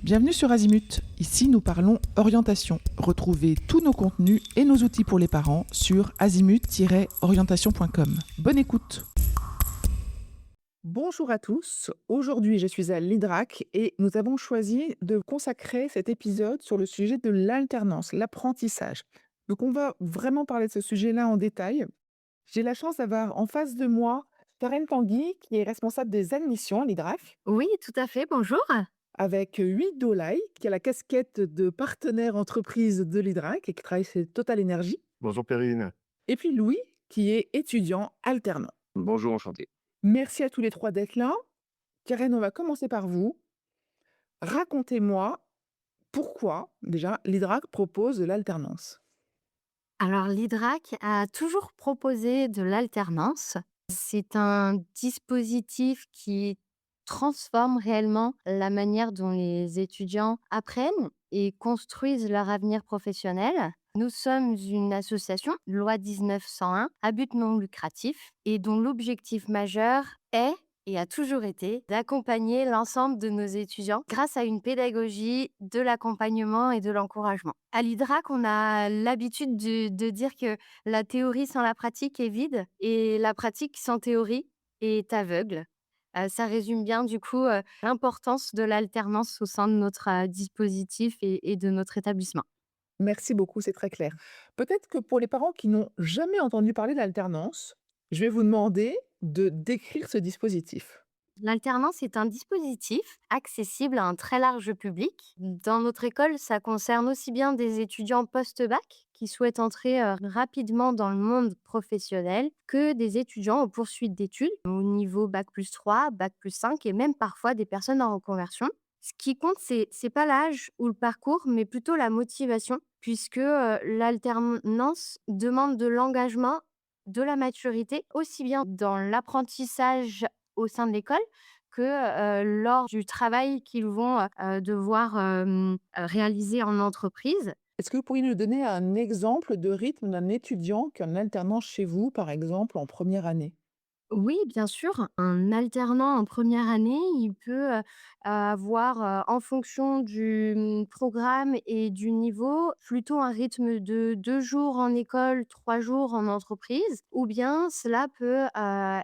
Bienvenue sur Azimut. Ici, nous parlons orientation. Retrouvez tous nos contenus et nos outils pour les parents sur azimut-orientation.com. Bonne écoute. Bonjour à tous. Aujourd'hui, je suis à l'IDRAC et nous avons choisi de consacrer cet épisode sur le sujet de l'alternance, l'apprentissage. Donc, on va vraiment parler de ce sujet-là en détail. J'ai la chance d'avoir en face de moi Karen Tanguy, qui est responsable des admissions à l'IDRAC, Oui, tout à fait, bonjour. avec Huy Dolay, qui a la casquette de partenaire entreprise de l'IDRAC et qui travaille chez Total Energy, Bonjour Perrine. et puis Louis, qui est étudiant alternant. Bonjour, enchanté. Merci à tous les trois d'être là. Karen, on va commencer par vous. Racontez-moi pourquoi, déjà, l'IDRAC propose de l'alternance. Alors l'IDRAC a toujours proposé de l'alternance. C'est un dispositif qui transforme réellement la manière dont les étudiants apprennent et construisent leur avenir professionnel. Nous sommes une association, loi 1901, à but non lucratif, et dont l'objectif majeur est et a toujours été d'accompagner l'ensemble de nos étudiants grâce à une pédagogie de l'accompagnement et de l'encouragement. À l'IDRAC, on a l'habitude de dire que la théorie sans la pratique est vide et la pratique sans théorie est aveugle. Ça résume bien du coup, l'importance de l'alternance au sein de notre, dispositif et de notre établissement. Merci beaucoup, c'est très clair. Peut-être que pour les parents qui n'ont jamais entendu parler d'alternance, je vais vous demander de décrire ce dispositif. L'alternance est un dispositif accessible à un très large public. Dans notre école, ça concerne aussi bien des étudiants post-bac qui souhaitent entrer rapidement dans le monde professionnel que des étudiants en poursuite d'études au niveau bac+3, bac+5 et même parfois des personnes en reconversion. Ce qui compte, c'est pas l'âge ou le parcours, mais plutôt la motivation, puisque l'alternance demande de l'engagement, de la maturité, aussi bien dans l'apprentissage au sein de l'école que, lors du travail qu'ils vont, devoir, réaliser en entreprise. Est-ce que vous pourriez nous donner un exemple de rythme d'un étudiant qui est en alternance chez vous, par exemple, en première année? Oui, bien sûr, un alternant en première année, il peut, avoir, en fonction du, programme et du niveau, plutôt un rythme de 2 jours en école, 3 jours en entreprise ou bien cela peut,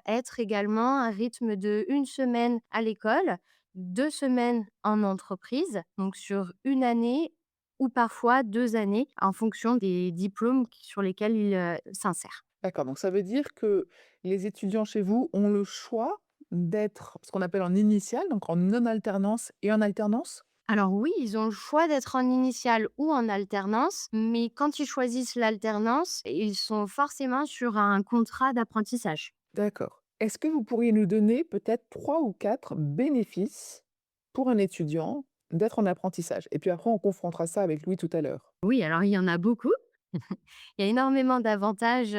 être également un rythme de 1 semaine à l'école, 2 semaines en entreprise, donc sur une année ou parfois 2 années en fonction des diplômes sur lesquels il, s'insère. D'accord, donc ça veut dire que les étudiants chez vous ont le choix d'être ce qu'on appelle en initial, donc en non-alternance et en alternance? Alors oui, ils ont le choix d'être en initiale ou en alternance, mais quand ils choisissent l'alternance, ils sont forcément sur un contrat d'apprentissage. D'accord. Est-ce que vous pourriez nous donner peut-être 3 ou 4 bénéfices pour un étudiant d'être en apprentissage? Et puis après, on confrontera ça avec Louis tout à l'heure. Oui, alors il y en a beaucoup. Il y a énormément d'avantages,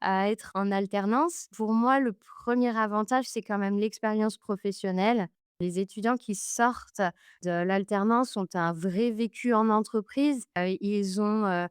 à être en alternance. Pour moi, le premier avantage, c'est quand même l'expérience professionnelle. Les étudiants qui sortent de l'alternance ont un vrai vécu en entreprise. Ils ont,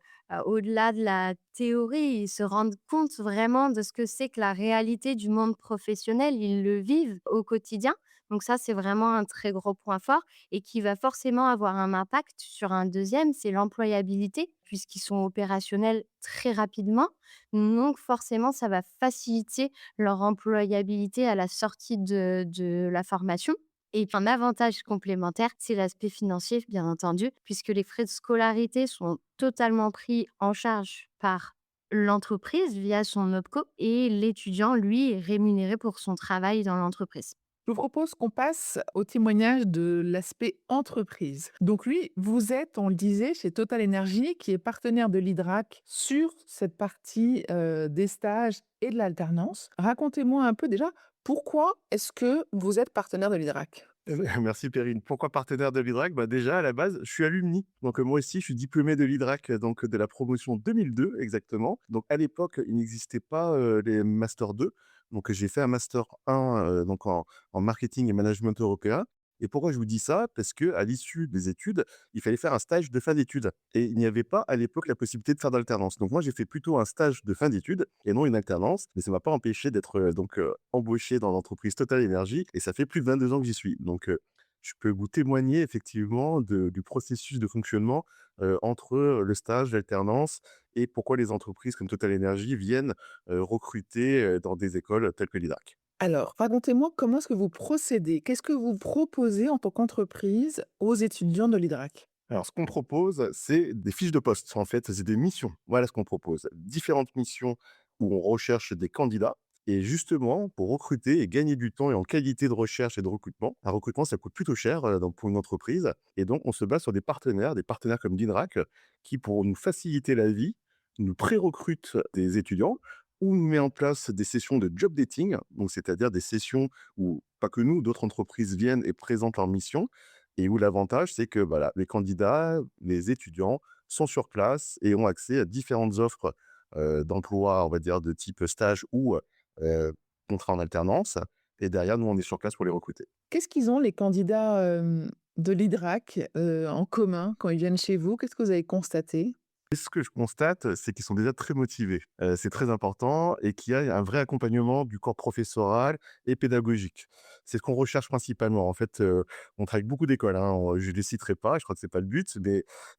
au-delà de la théorie, ils se rendent compte vraiment de ce que c'est que la réalité du monde professionnel. Ils le vivent au quotidien. Donc ça, c'est vraiment un très gros point fort et qui va forcément avoir un impact sur un deuxième, c'est l'employabilité, puisqu'ils sont opérationnels très rapidement. Donc forcément, ça va faciliter leur employabilité à la sortie de la formation. Et puis un avantage complémentaire, c'est l'aspect financier, bien entendu, puisque les frais de scolarité sont totalement pris en charge par l'entreprise via son OPCO et l'étudiant, lui, est rémunéré pour son travail dans l'entreprise. Je vous propose qu'on passe au témoignage de l'aspect entreprise. Donc lui, vous êtes, on le disait, chez Total Energy, qui est partenaire de l'IDRAC sur cette partie des stages et de l'alternance. Racontez-moi un peu déjà, pourquoi est-ce que vous êtes partenaire de l'IDRAC? Merci Perrine. Pourquoi partenaire de l'IDRAC? Bah, déjà, à la base, je suis alumni. Donc, moi aussi, je suis diplômé de l'IDRAC, donc de la promotion 2002 exactement. Donc, à l'époque, il n'existait pas, les master 2. Donc, j'ai fait un master 1, donc en marketing et management européen. Et pourquoi je vous dis ça? Parce que à l'issue des études, il fallait faire un stage de fin d'études et il n'y avait pas à l'époque la possibilité de faire d'alternance. Donc moi, j'ai fait plutôt un stage de fin d'études et non une alternance, mais ça m'a pas empêché d'être, embauché dans l'entreprise Total Energy et ça fait plus de 22 ans que j'y suis. Donc, je peux vous témoigner effectivement du processus de fonctionnement, entre le stage, l'alternance et pourquoi les entreprises comme Total Energy viennent, recruter, dans des écoles telles que l'IDRAC. Alors, racontez-moi comment est-ce que vous procédez? Qu'est-ce que vous proposez en tant qu'entreprise aux étudiants de l'IDRAC? Alors, ce qu'on propose, c'est des fiches de poste, en fait, c'est des missions. Voilà ce qu'on propose. Différentes missions où on recherche des candidats. Et justement, pour recruter et gagner du temps et en qualité de recherche et de recrutement, un recrutement, ça coûte plutôt cher donc pour une entreprise. Et donc, on se base sur des partenaires comme l'INRAC, qui, pour nous faciliter la vie, nous pré-recrutent des étudiants ou nous met en place des sessions de job dating, donc c'est-à-dire des sessions où, pas que nous, d'autres entreprises viennent et présentent leurs missions et où l'avantage, c'est que voilà, les candidats, les étudiants sont sur place et ont accès à différentes offres, d'emploi, on va dire de type stage ou, contrat en alternance et derrière, nous, on est sur place pour les recruter. Qu'est-ce qu'ils ont les candidats, de l'IDRAC, en commun quand ils viennent chez vous? Qu'est-ce que vous avez constaté? Et ce que je constate, c'est qu'ils sont déjà très motivés. C'est très important et qu'il y a un vrai accompagnement du corps professoral et pédagogique. C'est ce qu'on recherche principalement. En fait, on travaille avec beaucoup d'écoles, hein, je ne les citerai pas, je crois que c'est pas le but,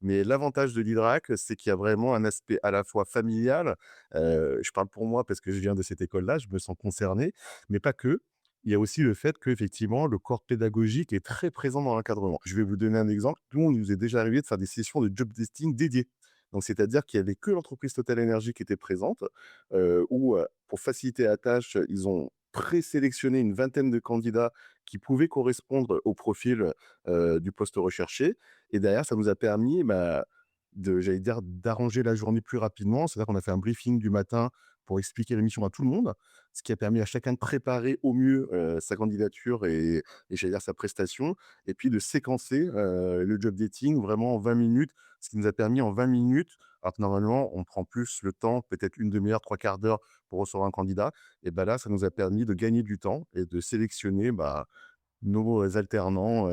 mais l'avantage de l'IDRAC, c'est qu'il y a vraiment un aspect à la fois familial, je parle pour moi parce que je viens de cette école-là, je me sens concerné, mais pas que. Il y a aussi le fait qu'effectivement, le corps pédagogique est très présent dans l'encadrement. Je vais vous donner un exemple. Nous, on nous est déjà arrivé de faire des sessions de job testing dédiées. Donc, c'est-à-dire qu'il y avait que l'entreprise Total Energy qui était présente, où, pour faciliter la tâche, ils ont présélectionné une vingtaine de candidats qui pouvaient correspondre au profil, du poste recherché et derrière, ça nous a permis, bah, j'allais dire, d'arranger la journée plus rapidement. C'est-à-dire qu'on a fait un briefing du matin pour expliquer la mission à tout le monde, ce qui a permis à chacun de préparer au mieux, sa candidature et j'allais dire sa prestation et puis de séquencer, le job dating vraiment en 20 minutes, ce qui nous a permis en 20 minutes, alors que normalement on prend plus le temps, peut-être une demi heure, 3/4 d'heure pour recevoir un candidat et bah, là, ça nous a permis de gagner du temps et de sélectionner, bah, nos alternants,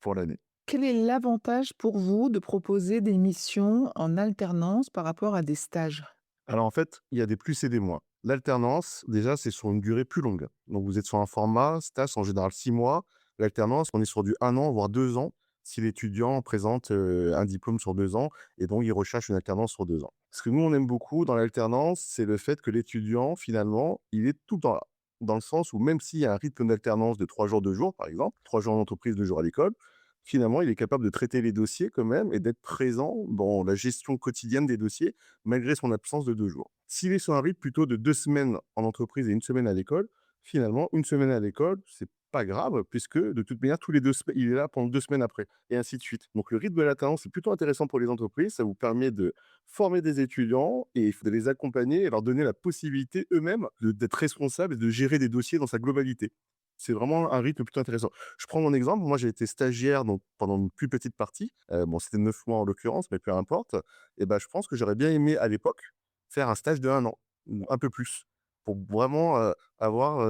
pour l'année. Quel est l'avantage pour vous de proposer des missions en alternance par rapport à des stages? Alors en fait, il y a des plus et des moins. L'alternance, déjà, c'est sur une durée plus longue. Donc vous êtes sur un format stage en général 6 mois. L'alternance, on est sur du 1 an, voire 2 ans, si l'étudiant présente, un diplôme sur 2 ans et donc il recherche une alternance sur 2 ans. Ce que nous, on aime beaucoup dans l'alternance, c'est le fait que l'étudiant, finalement, il est tout le temps là. Dans le sens où même s'il y a un rythme d'alternance de 3 jours, 2 jours, par exemple, 3 jours en entreprise, 2 jours à l'école, finalement, il est capable de traiter les dossiers quand même et d'être présent dans la gestion quotidienne des dossiers malgré son absence de 2 jours. S'il est sur un rythme plutôt de 2 semaines en entreprise et une semaine à l'école, finalement, une semaine à l'école, c'est pas grave puisque de toute manière, tous les 2 semaines, il est là pendant 2 semaines après et ainsi de suite. Donc le rythme de l'alternance, c'est plutôt intéressant pour les entreprises. Ça vous permet de former des étudiants et de les accompagner et leur donner la possibilité eux-mêmes d'être responsables et de gérer des dossiers dans sa globalité. C'est vraiment un rythme plutôt intéressant. Je prends mon exemple, moi j'ai été stagiaire donc pendant une plus petite partie, bon c'était 9 mois en l'occurrence, mais peu importe et ben je pense que j'aurais bien aimé à l'époque faire un stage de 1 an ou un peu plus pour vraiment, avoir,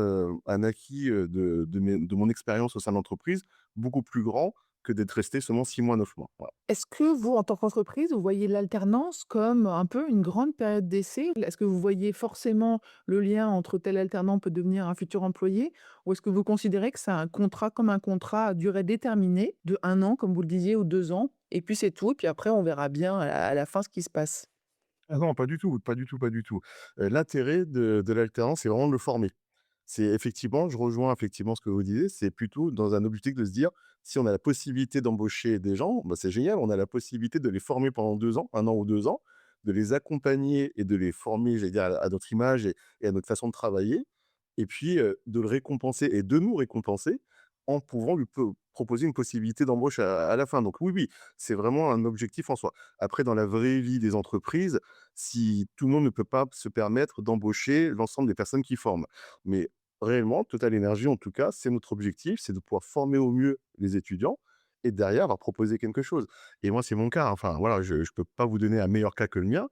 un acquis, de mon expérience au sein de l'entreprise beaucoup plus grand que d'être resté seulement 6 mois, 9 mois. Voilà. Est-ce que vous, en tant qu'entreprise, vous voyez l'alternance comme un peu une grande période d'essai? Est-ce que vous voyez forcément le lien entre tel alternant peut devenir un futur employé? Ou est-ce que vous considérez que c'est un contrat comme un contrat à durée déterminée de 1 an, comme vous le disiez, ou 2 ans, et puis c'est tout, et puis après on verra bien à la fin ce qui se passe? Ah non, pas du tout, pas du tout, pas du tout. L'intérêt de l'alternance, c'est vraiment de le former. C'est effectivement, je rejoins effectivement ce que vous disiez, c'est plutôt dans un objectif de se dire: «Si on a la possibilité d'embaucher des gens, bah, c'est génial, on a la possibilité de les former pendant 2 ans, 1 an ou 2 ans, de les accompagner et de les former, j'allais dire à notre image et à notre façon de travailler et puis, de le récompenser et de nous récompenser en pouvant lui proposer une possibilité d'embauche à la fin». Donc oui, oui, c'est vraiment un objectif en soi. Après dans la vraie vie des entreprises, si tout le monde ne peut pas se permettre d'embaucher l'ensemble des personnes qui forment. Mais réellement, Total Energy, en tout cas, c'est notre objectif, c'est de pouvoir former au mieux les étudiants et derrière leur proposer quelque chose. Et moi, c'est mon cas, hein. Enfin voilà, je peux pas vous donner un meilleur cas que le mien.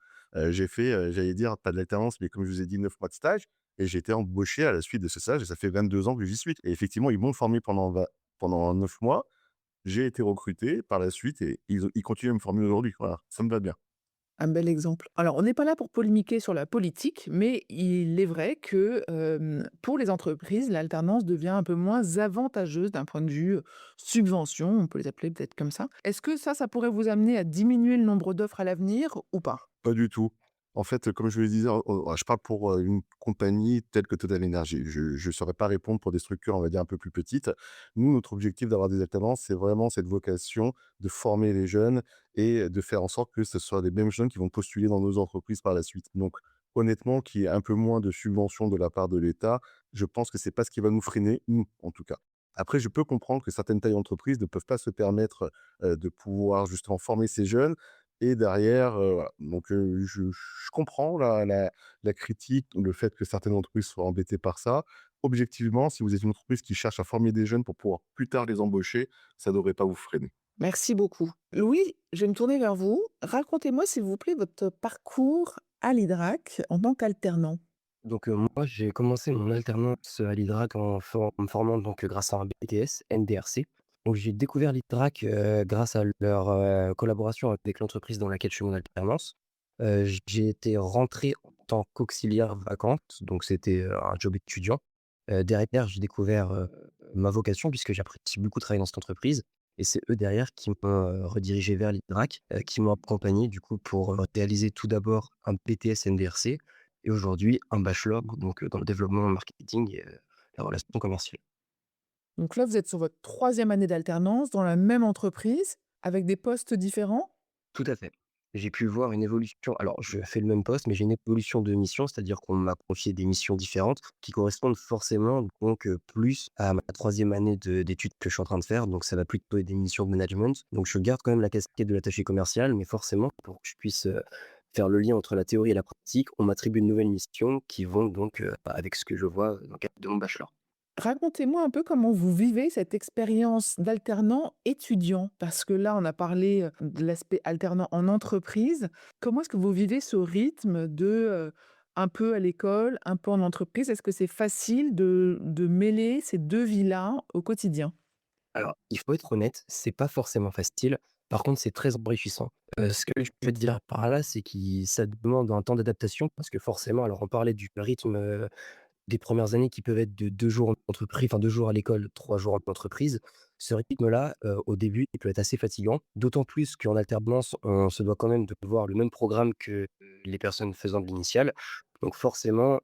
J'ai fait, j'allais dire pas de l'alternance, mais comme je vous ai dit 9 mois de stage et j'ai été embauché à la suite de ce stage et ça fait 22 ans que j'y suis et effectivement, ils m'ont formé pendant 9 mois. J'ai été recruté par la suite et ils continuent à me former aujourd'hui. Voilà, ça me va bien. Un bel exemple. Alors, on n'est pas là pour polémiquer sur la politique, mais il est vrai que, pour les entreprises, l'alternance devient un peu moins avantageuse d'un point de vue, subvention, on peut les appeler peut-être comme ça. Est-ce que ça pourrait vous amener à diminuer le nombre d'offres à l'avenir ou pas? Pas du tout. En fait, comme je le disais, je parle pour, une compagnie telle que Total Energy. Je ne saurais pas répondre pour des structures, on va dire, un peu plus petites. Nous, notre objectif d'avoir des alternances, c'est vraiment cette vocation de former les jeunes et de faire en sorte que ce soit les mêmes jeunes qui vont postuler dans nos entreprises par la suite. Donc honnêtement, qu'il y ait un peu moins de subventions de la part de l'État, je pense que c'est pas ce qui va nous freiner, nous, en tout cas. Après, je peux comprendre que certaines tailles d'entreprises ne peuvent pas se permettre, de pouvoir justement former ces jeunes et derrière, voilà, donc je comprends la critique, le fait que certaines entreprises soient embêtées par ça. Objectivement, si vous êtes une entreprise qui cherche à former des jeunes pour pouvoir plus tard les embaucher, ça ne devrait pas vous freiner. Merci beaucoup. Louis, je vais me tourner vers vous. Racontez-moi, s'il vous plaît, votre parcours à l'Idrac en tant qu'alternant. Donc, moi, j'ai commencé mon alternance à l'IDRAC en me formant donc grâce à un BTS NDRC. Donc j'ai découvert l'IDRAC, grâce à leur, collaboration avec l'entreprise dans laquelle je fais mon alternance. J'ai été rentré en tant qu'auxiliaire vacante, donc c'était, un job étudiant. Derrière, j'ai découvert, ma vocation puisque j'apprécie beaucoup travailler dans cette entreprise et c'est eux derrière qui m'ont, redirigé vers l'IDRAC, qui m'ont accompagné du coup pour, réaliser tout d'abord un BTS NDRC et aujourd'hui un bachelor donc, dans le développement marketing et la relation commerciale. Donc là, vous êtes sur votre troisième année d'alternance dans la même entreprise, avec des postes différents? Tout à fait. J'ai pu voir une évolution alors je fais le même poste, mais j'ai une évolution de mission, c'est-à-dire qu'on m'a confié des missions différentes qui correspondent forcément donc, plus à ma troisième année d'études que je suis en train de faire, donc ça va plutôt être des missions de management. Donc je garde quand même la casquette de l'attaché commercial, mais forcément pour que je puisse, faire le lien entre la théorie et la pratique, on m'attribue de nouvelles missions qui vont donc, avec ce que je vois dans le cadre de mon bachelor. Racontez-moi un peu comment vous vivez cette expérience d'alternant étudiant, parce que là, on a parlé, de l'aspect alternant en entreprise. Comment est-ce que vous vivez ce rythme de, un peu à l'école, un peu en entreprise? Est-ce que c'est facile de mêler ces 2 vies-là au quotidien? Alors, il faut être honnête, c'est pas forcément facile. Par contre, c'est très enrichissant. Ce que je veux dire par là, c'est que ça demande un temps d'adaptation parce que forcément, alors on parlait du rythme, des premières années qui peuvent être de 2 jours en entreprise, enfin 2 jours à l'école, 3 jours en entreprise. Ce rythme-là, au début, il peut être assez fatigant, d'autant plus qu'en alternance, on se doit quand même de voir le même programme que les personnes faisant de l'initiale. Donc forcément,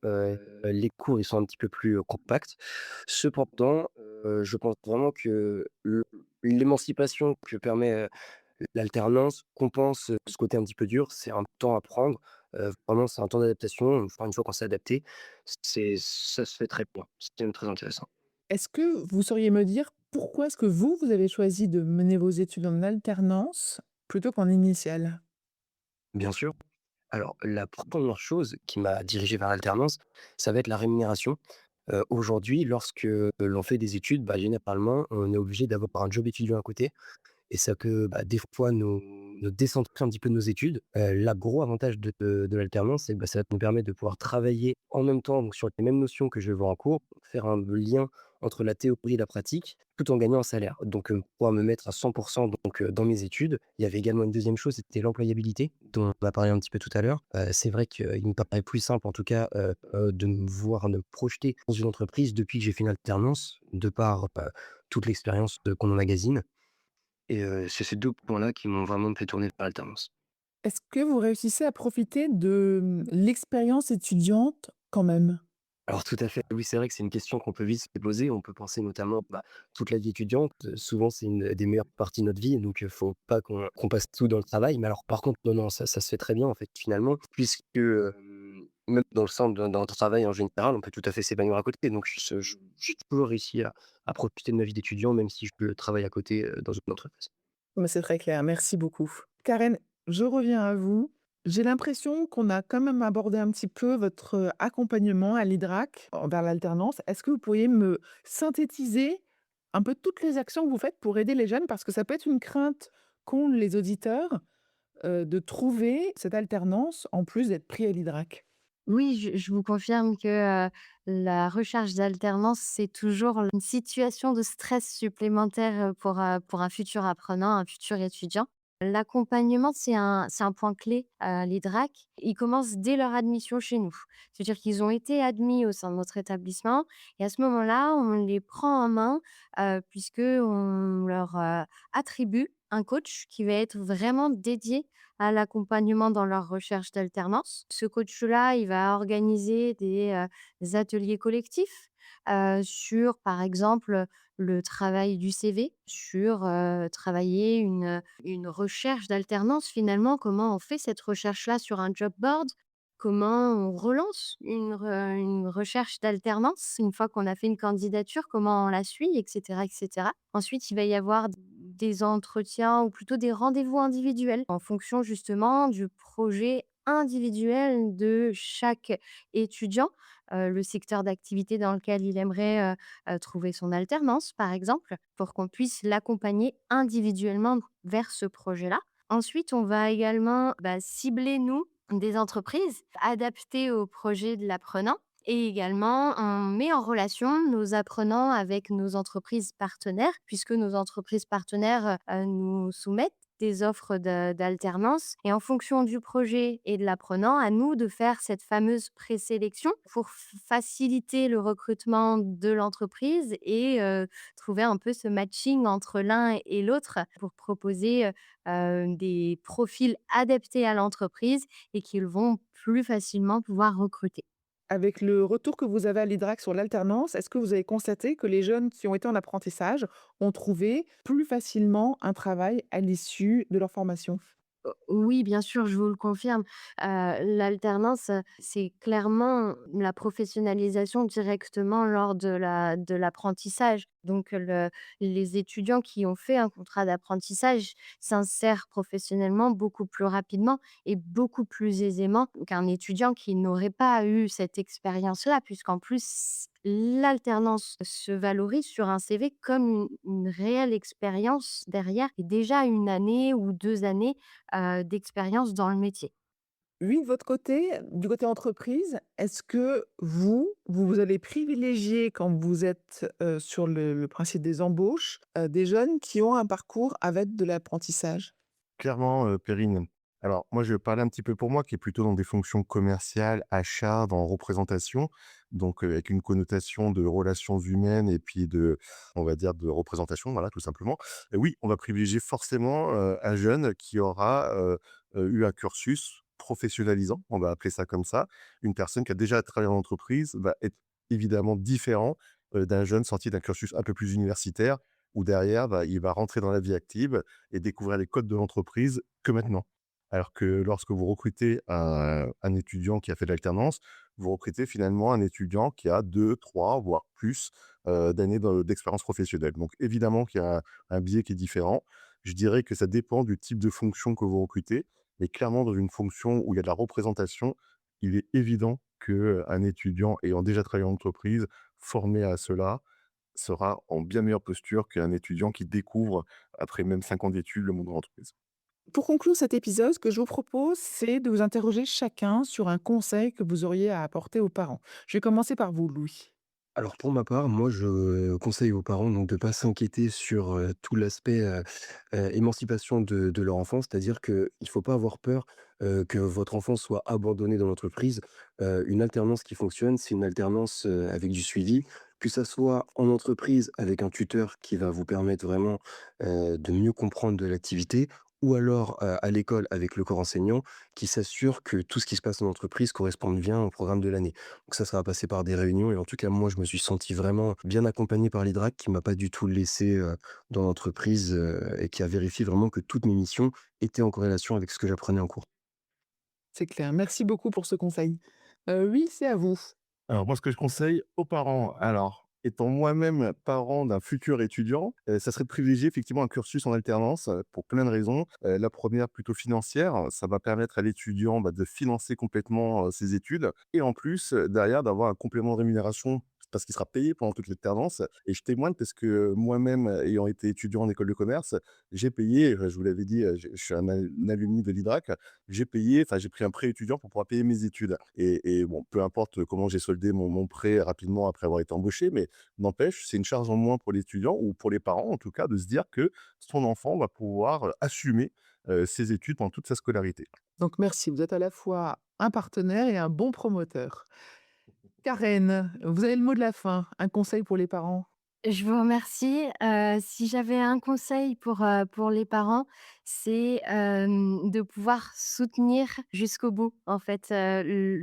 les cours, ils sont un petit peu plus, compacts. Cependant, je pense vraiment que l'émancipation que permet, l'alternance compense, ce côté un petit peu dur. C'est un temps à prendre, vraiment c'est un temps d'adaptation. Une fois qu'on s'est adapté, ça se fait très bien. C'est même très intéressant. Est-ce que vous sauriez me dire pourquoi est-ce que vous avez choisi de mener vos études en alternance plutôt qu'en initiale? Bien sûr. Alors la première chose qui m'a dirigé vers l'alternance, ça va être la rémunération. Aujourd'hui, lorsque l'on fait des études, bah, généralement, on est obligé d'avoir un job étudiant à côté. Et ça peut, bah, des fois nous décentrer un petit peu de nos études. Là, gros avantage de l'alternance, c'est que, bah, ça va nous permettre de pouvoir travailler en même temps, donc sur les mêmes notions que je vais voir en cours, faire un lien entre la théorie et la pratique, tout en gagnant un salaire. Donc, pouvoir me mettre à 100 donc, dans mes études. Il y avait également une deuxième chose, c'était l'employabilité, dont on a parlé un petit peu tout à l'heure. C'est vrai qu'il me paraît plus simple, en tout cas, de me projeter dans une entreprise depuis que j'ai fait une alternance, de par, toute l'expérience, qu'on emmagasine. Et c'est ces 2 points-là qui m'ont vraiment fait tourner vers l'alternance. Est-ce que vous réussissez à profiter de, l'expérience étudiante quand même? Alors tout à fait, oui, c'est vrai que c'est une question qu'on peut vite se poser. On peut penser notamment, bah, toute la vie étudiante, souvent c'est une des meilleures parties de notre vie, donc faut pas qu'on passe tout dans le travail. Mais alors par contre, non, non, ça se fait très bien en fait finalement, puisque, même dans le centre d'un travail en général, on peut tout à fait s'épanouir à côté. Donc j'ai toujours réussi à profiter de ma vie d'étudiant, même si je travaille à côté, dans une entreprise. Mais c'est très clair, merci beaucoup. Karen, je reviens à vous. J'ai l'impression qu'on a quand même abordé un petit peu votre, accompagnement à l'IDRAC vers l'alternance. Est-ce que vous pourriez me synthétiser un peu toutes les actions que vous faites pour aider les jeunes? Parce que ça peut être une crainte qu'ont les auditeurs, de trouver cette alternance en plus d'être pris à l'IDRAC. Oui, je vous confirme que, la recherche d'alternance, c'est toujours une situation de stress supplémentaire, pour un futur apprenant, un futur étudiant. L'accompagnement, c'est un point clé à l'IDRAC. Ils commencent dès leur admission chez nous. C'est-à-dire qu'ils ont été admis au sein de notre établissement et à ce moment-là, on les prend en main, puisqu'on leur, attribue un coach qui va être vraiment dédié à l'accompagnement dans leur recherche d'alternance. Ce coach-là, il va organiser des ateliers collectifs, sur, par exemple, le travail du CV, sur, travailler une recherche d'alternance finalement. Comment on fait cette recherche-là sur un job board? Comment on relance une recherche d'alternance une fois qu'on a fait une candidature? Comment on la suit? Et cetera, et cetera. Ensuite, il va y avoir des entretiens ou plutôt des rendez-vous individuels en fonction justement du projet individuel de chaque étudiant, le secteur d'activité dans lequel il aimerait, trouver son alternance, par exemple, pour qu'on puisse l'accompagner individuellement vers ce projet-là. Ensuite, on va également, cibler, nous, des entreprises adaptées au projet de l'apprenant et également, on met en relation nos apprenants avec nos entreprises partenaires, puisque nos entreprises partenaires, nous soumettent des offres d'alternance et en fonction du projet et de l'apprenant, à nous de faire cette fameuse présélection pour faciliter le recrutement de l'entreprise et trouver un peu ce matching entre l'un et l'autre pour proposer des profils adaptés à l'entreprise et qu'ils vont plus facilement pouvoir recruter. Avec le retour que vous avez à l'IDRAC sur l'alternance, est-ce que vous avez constaté que les jeunes qui ont été en apprentissage ont trouvé plus facilement un travail à l'issue de leur formation? Oui, bien sûr, je vous le confirme. L'alternance, c'est clairement la professionnalisation directement lors de l'apprentissage. Donc les étudiants qui ont fait un contrat d'apprentissage s'insèrent professionnellement beaucoup plus rapidement et beaucoup plus aisément qu'un étudiant qui n'aurait pas eu cette expérience-là, puisqu'en plus, l'alternance se valorise sur un CV comme une réelle expérience derrière et déjà une année ou 2 années d'expérience dans le métier. Oui, de votre côté, du côté entreprise, est-ce que vous allez privilégier quand vous êtes, sur le principe des embauches, des jeunes qui ont un parcours avec de l'apprentissage? Clairement, Perrine. Alors moi, je vais parler un petit peu pour moi, qui est plutôt dans des fonctions commerciales, achats, dans représentation, donc avec une connotation de relations humaines et puis de, on va dire, de représentation, voilà, tout simplement. Et oui, on va privilégier forcément, un jeune qui aura, eu un cursus professionnalisant, on va appeler ça comme ça. Une personne qui a déjà travaillé en entreprise va être évidemment différent, d'un jeune sorti d'un cursus un peu plus universitaire, où derrière, bah, il va rentrer dans la vie active et découvrir les codes de l'entreprise que maintenant. Alors que lorsque vous recrutez un étudiant qui a fait de l'alternance, vous recrutez finalement un étudiant qui a 2, 3, voire plus, d'années d'expérience professionnelle. Donc évidemment qu'il y a un biais qui est différent. Je dirais que ça dépend du type de fonction que vous recrutez, mais clairement dans une fonction où il y a de la représentation, il est évident qu'un étudiant ayant déjà travaillé en entreprise, formé à cela, sera en bien meilleure posture qu'un étudiant qui découvre, après même 5 ans d'études, le monde de l'entreprise. Pour conclure cet épisode, ce que je vous propose, c'est de vous interroger chacun sur un conseil que vous auriez à apporter aux parents. Je vais commencer par vous, Louis. Alors pour ma part, moi je conseille aux parents donc de pas s'inquiéter sur, tout l'aspect, émancipation de leur enfant. C'est-à-dire qu'il faut pas avoir peur, que votre enfant soit abandonné dans l'entreprise. Une alternance qui fonctionne, c'est une alternance, avec du suivi, que ça soit en entreprise avec un tuteur qui va vous permettre vraiment, de mieux comprendre de l'activité ou alors, à l'école avec le corps enseignant qui s'assure que tout ce qui se passe en entreprise corresponde bien au programme de l'année. Donc ça va passer par des réunions et en tout cas, moi, je me suis senti vraiment bien accompagné par l'IDRAC qui m'a pas du tout laissé, dans l'entreprise, et qui a vérifié vraiment que toutes mes missions étaient en corrélation avec ce que j'apprenais en cours. C'est clair. Merci beaucoup pour ce conseil. Oui, c'est à vous. Alors moi, ce que je conseille aux parents, alors étant moi-même parent d'un futur étudiant, ça serait de privilégier effectivement un cursus en alternance, pour plein de raisons. La 1re plutôt financière, ça va permettre à l'étudiant, bah, de financer complètement, ses études et en plus, derrière d'avoir un complément de rémunération parce qu'il sera payé pendant toute l'alternance et je témoigne parce que moi-même, ayant été étudiant en école de commerce, j'ai payé, je vous l'avais dit, je suis un alumni de l'IDRAC, j'ai pris un prêt étudiant pour pouvoir payer mes études et bon, peu importe comment j'ai soldé mon prêt rapidement après avoir été embauché, mais n'empêche, c'est une charge en moins pour l'étudiant ou pour les parents en tout cas de se dire que son enfant va pouvoir assumer, ses études pendant toute sa scolarité. Donc merci, vous êtes à la fois un partenaire et un bon promoteur. Karen, vous avez le mot de la fin, un conseil pour les parents? Je vous remercie. Si j'avais un conseil pour les parents, c'est, de pouvoir soutenir jusqu'au bout, en fait,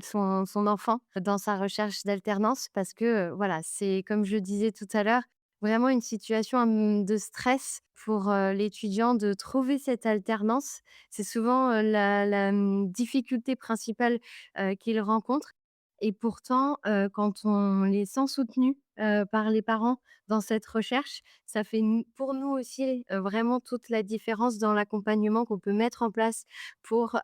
son enfant dans sa recherche d'alternance parce que, voilà, c'est comme je disais tout à l'heure, vraiment une situation, de stress pour, l'étudiant de trouver cette alternance. C'est souvent, la difficulté principale, qu'il rencontre et pourtant, quand on les sent soutenus, par les parents dans cette recherche, ça fait pour nous aussi, vraiment toute la différence dans l'accompagnement qu'on peut mettre en place pour,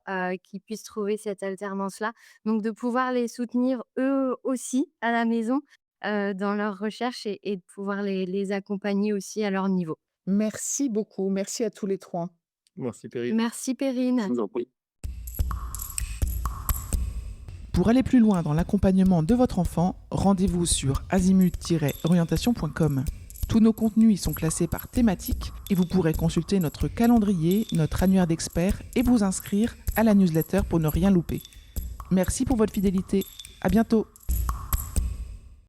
qu'ils puissent trouver cette alternance-là. Donc de pouvoir les soutenir eux aussi à la maison, dans leur recherche et de pouvoir les accompagner aussi à leur niveau. Merci beaucoup, merci à tous les 3. Merci Perrine. Merci Perrine. Je vous en prie. Pour aller plus loin dans l'accompagnement de votre enfant, rendez-vous sur azimut-orientation.com. Tous nos contenus y sont classés par thématique et vous pourrez consulter notre calendrier, notre annuaire d'experts et vous inscrire à la newsletter pour ne rien louper. Merci pour votre fidélité. À bientôt.